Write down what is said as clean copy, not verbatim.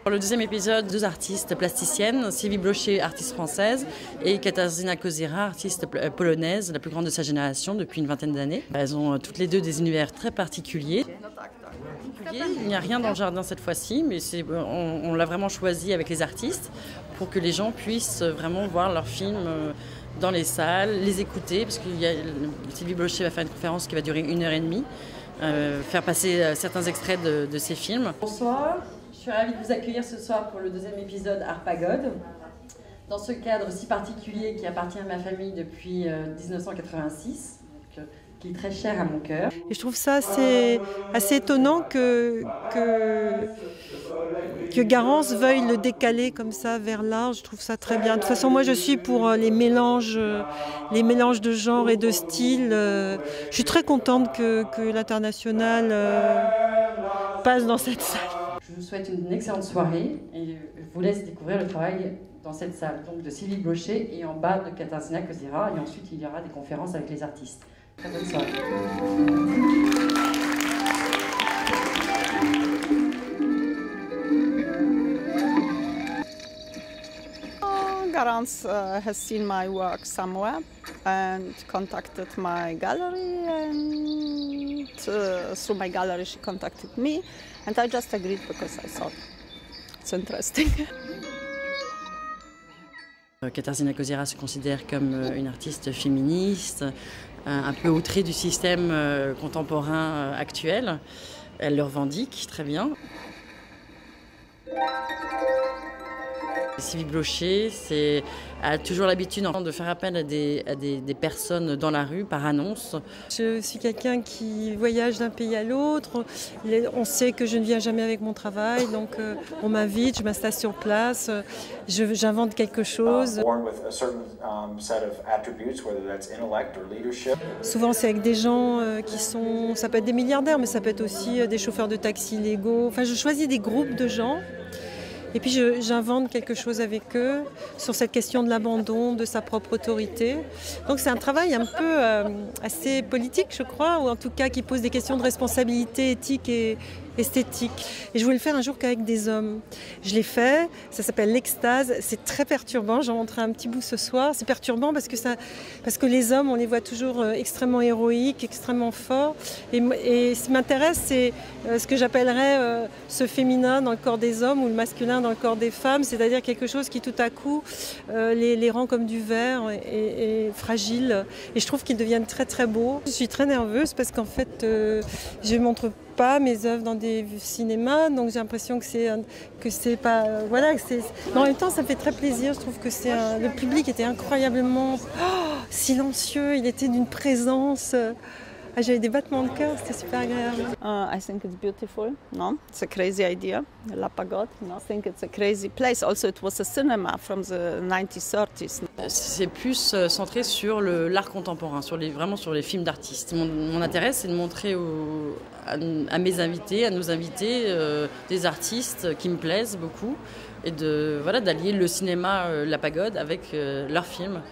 Pour le deuxième épisode, deux artistes plasticiennes, Sylvie Blocher, artiste française, et Katarzyna Kozira, artiste polonaise, la plus grande de sa génération depuis une vingtaine d'années. Elles ont toutes les deux des univers très particuliers. Il n'y a rien dans le jardin cette fois-ci, mais on l'a vraiment choisi avec les artistes pour que les gens puissent vraiment voir leurs films dans les salles, les écouter, parce que Sylvie Blocher va faire une conférence qui va durer 1h30, faire passer certains extraits de ses films. Bonsoir. Je suis ravie de vous accueillir ce soir pour le deuxième épisode Harpagones. Dans ce cadre si particulier qui appartient à ma famille depuis 1986, qui est très cher à mon cœur. Et je trouve ça assez étonnant que Garance veuille le décaler comme ça vers l'art. Je trouve ça très bien. De toute façon, moi je suis pour les mélanges de genres et de styles. Je suis très contente que l'International passe dans cette salle. Je vous souhaite une excellente soirée et je vous laisse découvrir le travail dans cette salle donc de Sylvie Blocher et en bas de Katarzyna Kozira, et ensuite il y aura des conférences avec les artistes. Très bonne soirée. Garance has seen my work somewhere and contacted my gallery, and through my gallery she contacted me, and I just agreed because I thought it's interesting. Katarzyna Kozira se considère comme une artiste féministe, un peu outrée du système contemporain actuel. Elle le revendique très bien. Sylvie Blocher a toujours l'habitude de faire appel à des personnes dans la rue par annonce. Je suis quelqu'un qui voyage d'un pays à l'autre. On sait que je ne viens jamais avec mon travail, donc on m'invite, je m'installe sur place, j'invente quelque chose. Souvent c'est avec des gens ça peut être des milliardaires, mais ça peut être aussi des chauffeurs de taxi légaux. Enfin, je choisis des groupes de gens. Et puis j'invente quelque chose avec eux sur cette question de l'abandon, de sa propre autorité. Donc c'est un travail un peu assez politique, je crois, ou en tout cas qui pose des questions de responsabilité éthique et esthétique. Et je voulais le faire un jour qu'avec des hommes. Je l'ai fait, ça s'appelle L'Extase, c'est très perturbant, j'en montrerai un petit bout ce soir. C'est perturbant parce que les hommes, on les voit toujours extrêmement héroïques, extrêmement forts. Et ce qui m'intéresse, c'est ce que j'appellerais ce féminin dans le corps des hommes ou le masculin dans le corps des femmes, c'est-à-dire quelque chose qui tout à coup les rend comme du verre et fragiles. Et je trouve qu'ils deviennent très très beaux. Je suis très nerveuse parce qu'en fait, je ne montre pas mes œuvres dans des cinémas, donc j'ai l'impression que c'est pas voilà. Mais en même temps, ça me fait très plaisir. Je trouve que le public était incroyablement silencieux. Il était d'une présence. J'avais des battements de cœur, c'était super agréable. I think it's beautiful. No, it's a crazy idea. La Pagode. No, I think it's a crazy place. Also, it was a cinema from the 1930s. C'est plus centré sur l'art contemporain, vraiment sur les films d'artistes. Mon intérêt, c'est de montrer à mes invités, à nos invités, des artistes qui me plaisent beaucoup et d'allier le cinéma La Pagode avec leurs films.